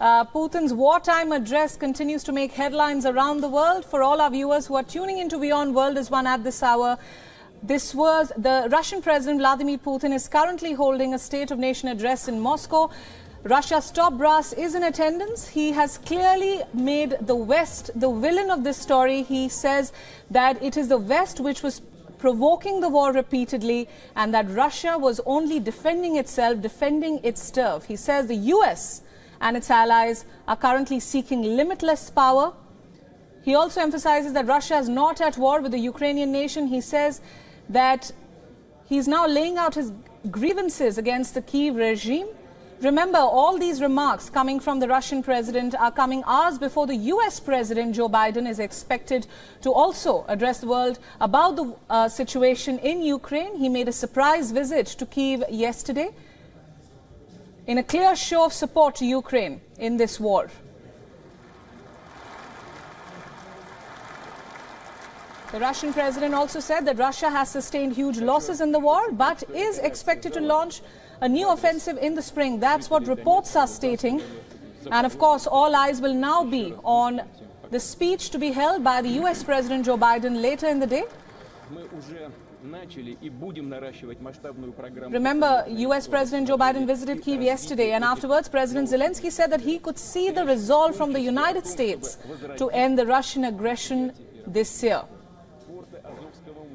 Putin's wartime address continues to make headlines around the world. For all our viewers who are tuning into Beyond World is One at this hour, this was the Russian President Vladimir Putin is currently holding a State of Nation address in Moscow. Russia's top brass is in attendance. He has clearly made the West the villain of this story. He says that it is the West which was provoking the war repeatedly and that Russia was only defending itself, defending its turf. He says the US and its allies are currently seeking limitless power. He also emphasizes that Russia is not at war with the Ukrainian nation. He says that he's now laying out his grievances against the Kyiv regime. Remember, all these remarks coming from the Russian president are coming hours before the US President Joe Biden is expected to also address the world about the situation in Ukraine. He made a surprise visit to Kyiv yesterday in a clear show of support to Ukraine in this war. The Russian president also said that Russia has sustained huge losses in the war, but is expected to launch a new offensive in the spring. That's what reports are stating. And of course, all eyes will now be on the speech to be held by the US President Joe Biden later in the day. Remember, US President Joe Biden visited Kyiv yesterday, and afterwards President Zelensky said that he could see the resolve from the United States to end the Russian aggression this year.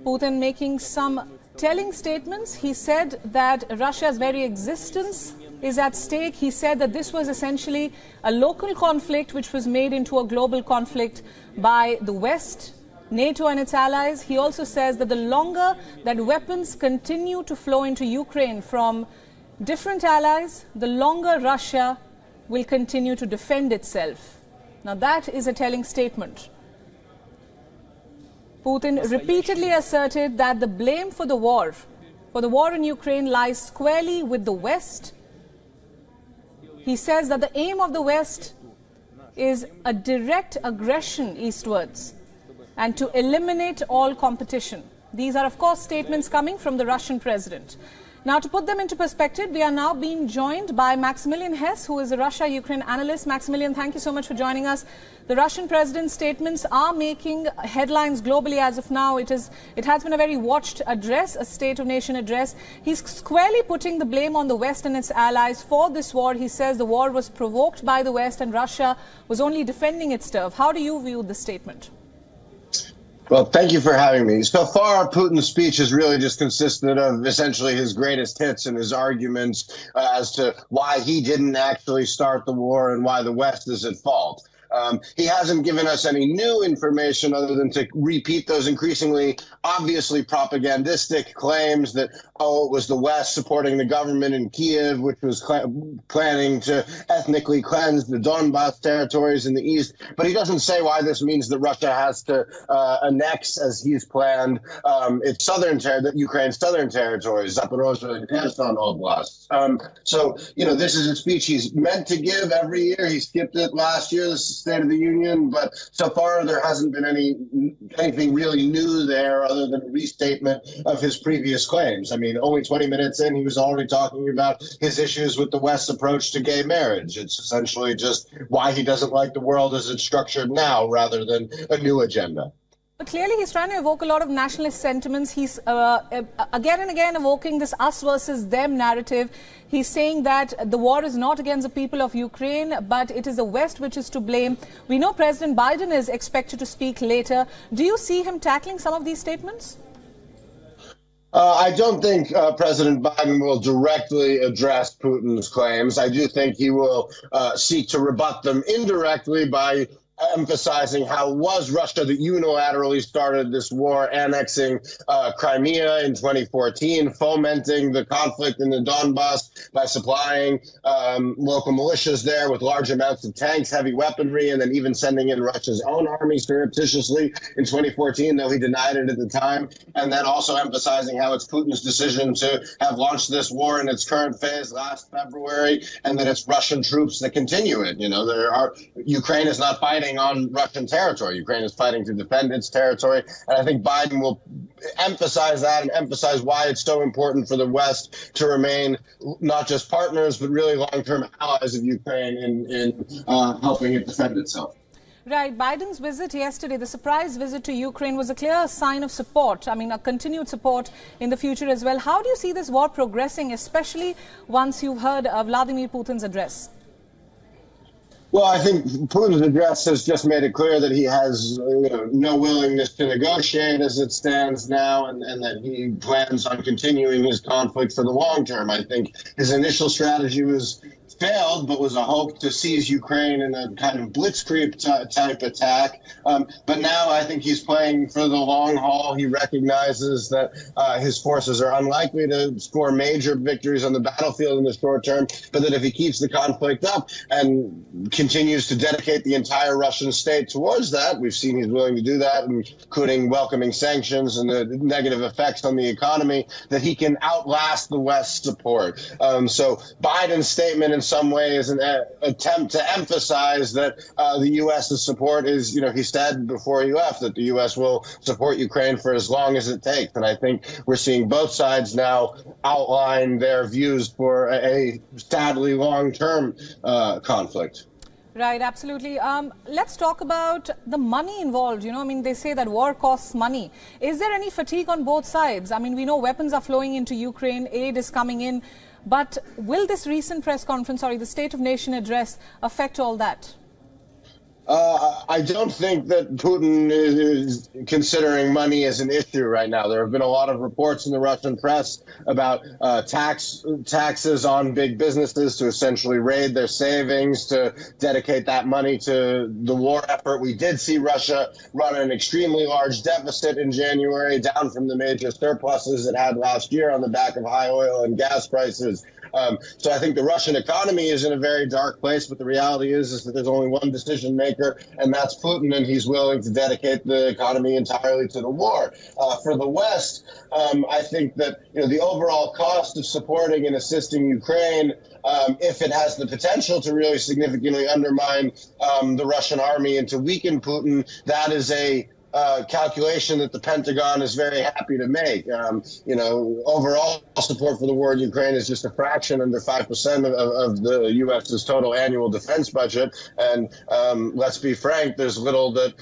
Putin making some telling statements. He said that Russia's very existence is at stake. He said that this was essentially a local conflict which was made into a global conflict by the West, NATO and its allies. He also says that the longer that weapons continue to flow into Ukraine from different allies, the longer Russia will continue to defend itself. Now that is a telling statement. Putin repeatedly asserted that the blame for the war in Ukraine lies squarely with the West. He says that the aim of the West is a direct aggression eastwards and to eliminate all competition. These are, of course, statements coming from the Russian president. Now, to put them into perspective, we are now being joined by Maximilian Hess, who is a Russia-Ukraine analyst. Maximilian, thank you so much for joining us. The Russian president's statements are making headlines globally as of now. It has been a very watched address, a State of Nation address. He's squarely putting the blame on the West and its allies for this war. He says the war was provoked by the West and Russia was only defending its turf. How do you view this statement? Well, thank you for having me. So far, Putin's speech has really just consisted of essentially his greatest hits and his arguments as to why he didn't actually start the war and why the West is at fault. He hasn't given us any new information other than to repeat those increasingly obviously propagandistic claims that, oh, it was the West supporting the government in Kyiv, which was planning to ethnically cleanse the Donbas territories in the east. But he doesn't say why this means that Russia has to annex, as he's planned, its Ukraine's southern territories, Zaporozhye and Kherson Oblast. So, this is a speech he's meant to give every year. He skipped it last year. This is State of the Union, but so far there hasn't been anything really new there other than a restatement of his previous claims. I mean, only 20 minutes in, he was already talking about his issues with the West's approach to gay marriage. It's essentially just why he doesn't like the world as it's structured now rather than a new agenda. But clearly he's trying to evoke a lot of nationalist sentiments. He's again and again evoking this us versus them narrative. He's saying that the war is not against the people of Ukraine, but it is the West which is to blame. We know President Biden is expected to speak later. Do you see him tackling some of these statements? I don't think President Biden will directly address Putin's claims. I do think he will seek to rebut them indirectly by emphasizing how it was Russia that unilaterally started this war, annexing Crimea in 2014, fomenting the conflict in the Donbas by supplying local militias there with large amounts of tanks, heavy weaponry, and then even sending in Russia's own army surreptitiously in 2014, though he denied it at the time. And then also emphasizing how it's Putin's decision to have launched this war in its current phase last February, and that it's Russian troops that continue it. Ukraine is not fighting on Russian territory. Ukraine is fighting to defend its territory. And I think Biden will emphasize that and emphasize why it's so important for the West to remain not just partners, but really long-term allies of Ukraine in helping it defend itself. Right. Biden's visit yesterday, the surprise visit to Ukraine, was a clear sign of support. I mean, a continued support in the future as well. How do you see this war progressing, especially once you've heard Vladimir Putin's address? Well, I think Putin's address has just made it clear that he has no willingness to negotiate as it stands now, and that he plans on continuing his conflict for the long term. I think his initial strategy failed, but was a hope to seize Ukraine in a kind of blitzkrieg type attack. But now I think he's playing for the long haul. He recognizes that his forces are unlikely to score major victories on the battlefield in the short term, but that if he keeps the conflict up and continues to dedicate the entire Russian state towards that, we've seen he's willing to do that, including welcoming sanctions and the negative effects on the economy, that he can outlast the West's support. So Biden's statement in some way is an attempt to emphasize that the U.S.'s support is, he said before he left that the U.S. will support Ukraine for as long as it takes. And I think we're seeing both sides now outline their views for a sadly long-term conflict. Right, absolutely. Let's talk about the money involved. I mean, they say that war costs money. Is there any fatigue on both sides? I mean, we know weapons are flowing into Ukraine, aid is coming in. But will this recent press conference, the State of Nation address, affect all that? I don't think that Putin is considering money as an issue right now. There have been a lot of reports in the Russian press about taxes on big businesses to essentially raid their savings, to dedicate that money to the war effort. We did see Russia run an extremely large deficit in January, down from the major surpluses it had last year on the back of high oil and gas prices. So I think the Russian economy is in a very dark place, but the reality is that there's only one decision maker, and that's Putin, and he's willing to dedicate the economy entirely to the war. For the West, I think that the overall cost of supporting and assisting Ukraine, if it has the potential to really significantly undermine the Russian army and to weaken Putin, that is a calculation that the Pentagon is very happy to make. Overall support for the war in Ukraine is just a fraction, under 5% of the U.S.'s total annual defense budget. And let's be frank, there's little that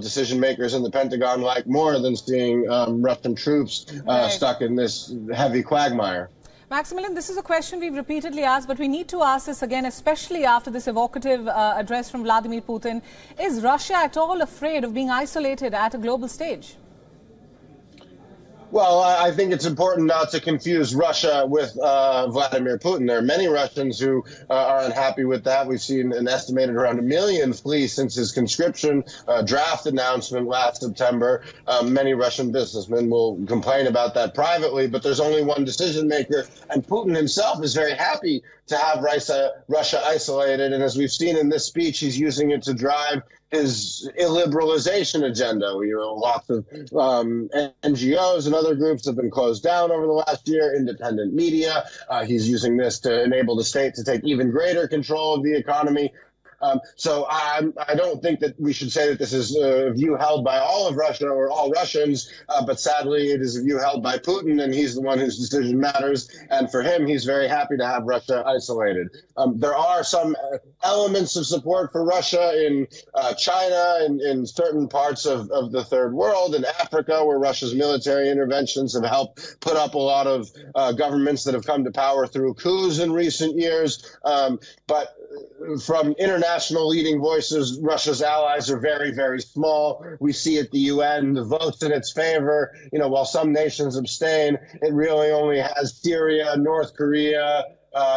decision makers in the Pentagon like more than seeing Russian troops stuck in this heavy quagmire. Maximilian, this is a question we've repeatedly asked, but we need to ask this again, especially after this evocative address from Vladimir Putin. Is Russia at all afraid of being isolated at a global stage? Well, I think it's important not to confuse Russia with Vladimir Putin. There are many Russians who are unhappy with that. We've seen an estimated around 1 million flee since his conscription draft announcement last September. Many Russian businessmen will complain about that privately, but there's only one decision maker, and Putin himself is very happy to have Russia isolated. And as we've seen in this speech, he's using it to drive his illiberalization agenda. Lots of NGOs and other groups have been closed down over the last year, independent media. He's using this to enable the state to take even greater control of the economy. So I don't think that we should say that this is a view held by all of Russia or all Russians, but sadly it is a view held by Putin, and he's the one whose decision matters. And for him, he's very happy to have Russia isolated. There are some elements of support for Russia in China and in certain parts of the third world, in Africa, where Russia's military interventions have helped put up a lot of governments that have come to power through coups in recent years. But from international leading voices, Russia's allies are very, very small. We see at the UN the votes in its favor. While some nations abstain, it really only has Syria, North Korea,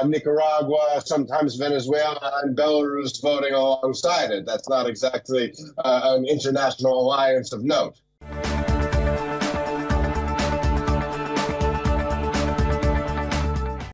Nicaragua, sometimes Venezuela, and Belarus voting alongside it. That's not exactly an international alliance of note.